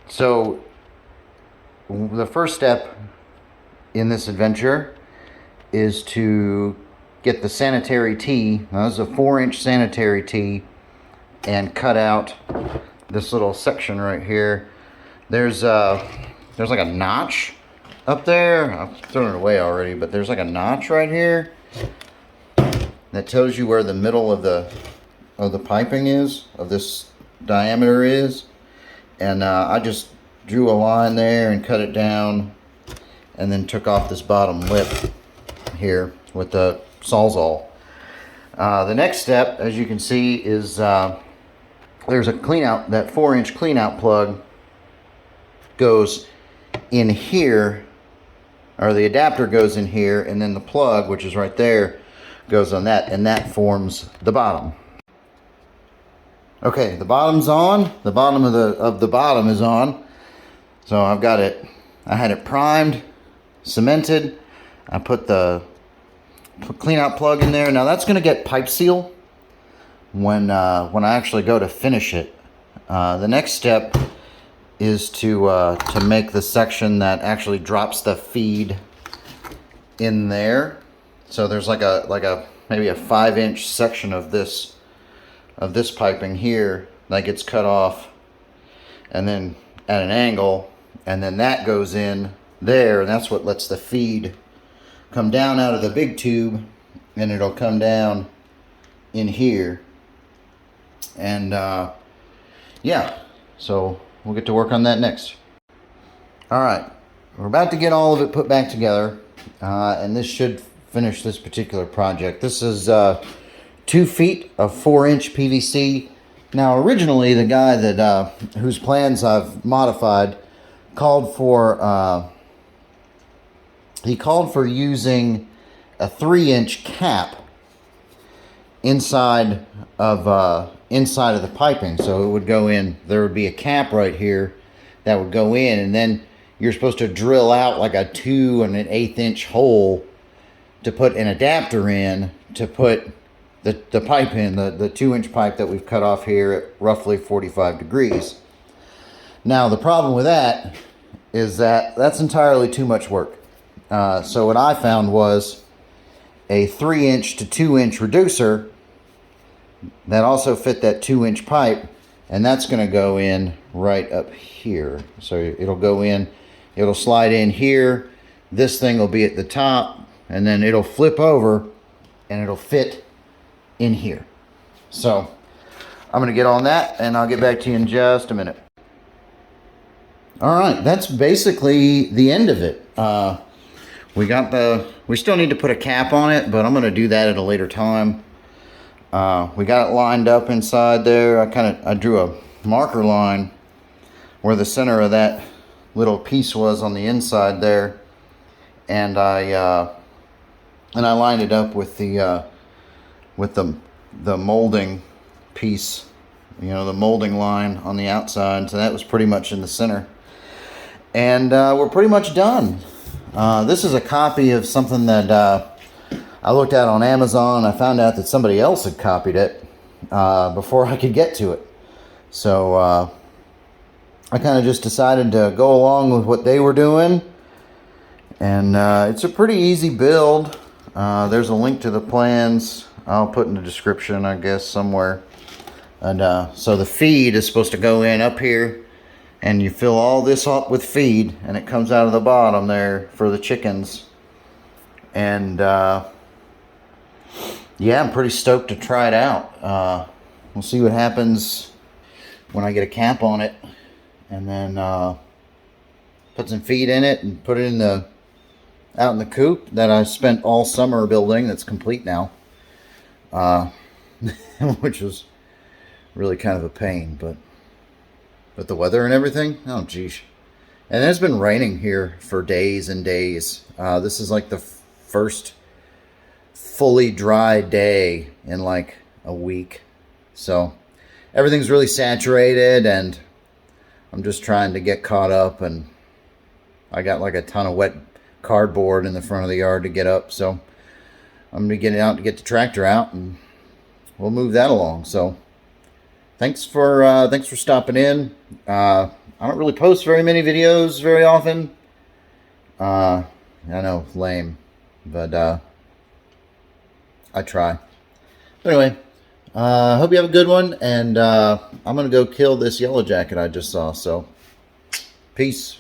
So the first step in this adventure is to get the sanitary tee. Now, this is a 4-inch sanitary tee, and cut out this little section right here. There's like a notch up there. I've thrown it away already, but there's like a notch right here that tells you where the middle of the piping is, of this diameter is. And I just drew a line there and cut it down, and then took off this bottom lip here with the Sawzall. The next step, as you can see, is there's a clean out. That 4-inch clean out plug goes in here, or the adapter goes in here, and then the plug, which is right there, goes on that, and that forms the bottom. Okay, the bottom's on. The bottom of the bottom is on. So I've got it. I had it primed, cemented. I put the clean out plug in there. Now that's going to get pipe seal when I actually go to finish it. The next step is to make the section that actually drops the feed in there. So there's like a maybe a 5-inch section of this piping here that gets cut off, and then at an angle, and then that goes in there, and that's what lets the feed come down out of the big tube, and it'll come down in here. And yeah, so we'll get to work on that next. All right, we're about to get all of it put back together, and this should finish this particular project. This is 2 feet of 4-inch PVC. Now, originally, the guy that whose plans I've modified called for using a 3-inch cap inside of the piping. So it would go in. There would be a cap right here that would go in, and then you're supposed to drill out like a 2 1/8-inch hole to put an adapter in to put the pipe in, the 2-inch pipe that we've cut off here at roughly 45 degrees. Now, the problem with that is that that's entirely too much work. So what I found was a 3-inch to 2-inch reducer that also fit that 2-inch pipe, and that's going to go in right up here. So it'll go in, it'll slide in here, this thing will be at the top, and then it'll flip over and it'll fit in here. So I'm going to get on that, and I'll get back to you in just a minute. All right, that's basically the end of it. We still need to put a cap on it, but I'm going to do that at a later time. We got it lined up inside there. I drew a marker line where the center of that little piece was on the inside there, and I lined it up with the molding piece, the molding line on the outside. So that was pretty much in the center, and we're pretty much done. This is a copy of something that I looked at on Amazon. I found out that somebody else had copied it before I could get to it. So I kind of just decided to go along with what they were doing. And it's a pretty easy build. There's a link to the plans. I'll put in the description, I guess, somewhere. And so the feed is supposed to go in up here, and you fill all this up with feed, and it comes out of the bottom there for the chickens. And yeah, I'm pretty stoked to try it out. We'll see what happens when I get a cap on it, and then put some feed in it and put it out in the coop that I spent all summer building. That's complete now, which was really kind of a pain, but with the weather and everything, oh geez. And it's been raining here for days and days. This is like the first fully dry day in like a week. So everything's really saturated, and I'm just trying to get caught up, and I got like a ton of wet cardboard in the front of the yard to get up. So I'm going to get it out to get the tractor out, and we'll move that along. So thanks for stopping in. I don't really post very many videos very often. I know, lame, but I try. But anyway, hope you have a good one, and I'm gonna go kill this yellow jacket I just saw. So, peace.